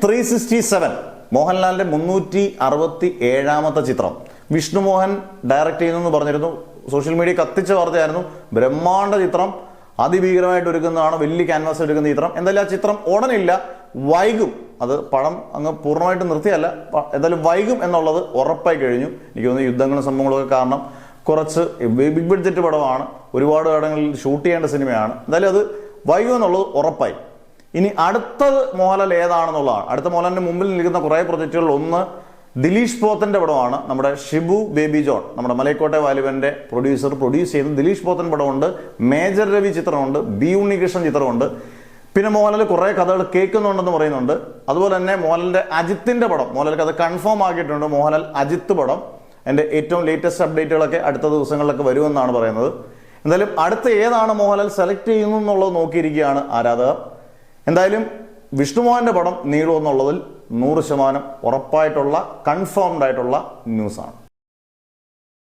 367 മോഹൻലാലിന്റെ 367ാമത്തെ ചിത്രം വിഷ്ണുമോഹൻ ഡയറക്ട് ചെയ്യുന്നു പറഞ്ഞിരുന്നു. സോഷ്യൽ മീഡിയ കത്തിച്ച വാർത്തയായിരുന്നു. ബ്രഹ്മാണ്ഡ ചിത്രം, അതിഭീകരമായിട്ട് ഒരുക്കുന്നതാണ്, വലിയ ക്യാൻവാസ് എടുക്കുന്ന ചിത്രം. എന്തായാലും ആ ചിത്രം ഉടനില്ല, വൈകും. അത് പടം അങ്ങ് പൂർണ്ണമായിട്ട് നിർത്തിയല്ല, എന്തായാലും വൈകും എന്നുള്ളത് ഉറപ്പായി കഴിഞ്ഞു. എനിക്ക് തോന്നുന്നു യുദ്ധങ്ങളും സംഭവങ്ങളൊക്കെ കാരണം കുറച്ച് ബിഗ് ബഡ്ജറ്റ് പടമാണ്, ഒരുപാട് ഇടങ്ങളിൽ ഷൂട്ട് ചെയ്യേണ്ട സിനിമയാണ്. എന്തായാലും അത് വൈകും എന്നുള്ളത് ഉറപ്പായി. ഇനി അടുത്തത് മോഹൻലാൽ ഏതാണെന്നുള്ളതാണ്. അടുത്ത മോഹൻലാലിന്റെ മുമ്പിൽ നിൽക്കുന്ന കുറേ പ്രൊജക്റ്റുകളിൽ ഒന്ന് ദിലീഷ് പോത്തന്റെ പടമാണ്. നമ്മുടെ ഷിബു ബേബി ജോൺ, നമ്മുടെ മലയക്കോട്ടെ വാലുവന്റെ പ്രൊഡ്യൂസ് ചെയ്യുന്ന ദിലീഷ് പോത്തൻ പടമുണ്ട്, മേജർ രവി ചിത്രമുണ്ട്, ബി ഉണ്ണികൃഷ്ണൻ ചിത്രമുണ്ട്. പിന്നെ മോഹൻലാൽ കുറേ കഥകൾ കേൾക്കുന്നുണ്ടെന്ന് പറയുന്നുണ്ട്. അതുപോലെ തന്നെ മോഹൻലാലിന്റെ അജിത്തിന്റെ പടം, മോഹൻലാലിക്ക് അത് കൺഫേം ആക്കിയിട്ടുണ്ട്. മോഹൻലാൽ അജിത്ത് പടം, എൻ്റെ ഏറ്റവും ലേറ്റസ്റ്റ് അപ്ഡേറ്റുകളൊക്കെ അടുത്ത ദിവസങ്ങളിലൊക്കെ വരുമെന്നാണ് പറയുന്നത്. എന്തായാലും അടുത്ത ഏതാണ് മോഹൻലാൽ സെലക്ട് ചെയ്യുന്നു എന്നുള്ളത് നോക്കിയിരിക്കുകയാണ് ആരാധകർ. എന്തായാലും വിഷ്ണുമോഹന്റെ പടം നീളുമെന്നുള്ളതിൽ 100% ഉറപ്പായിട്ടുള്ള കൺഫേംഡ് ആയിട്ടുള്ള ന്യൂസാണ്.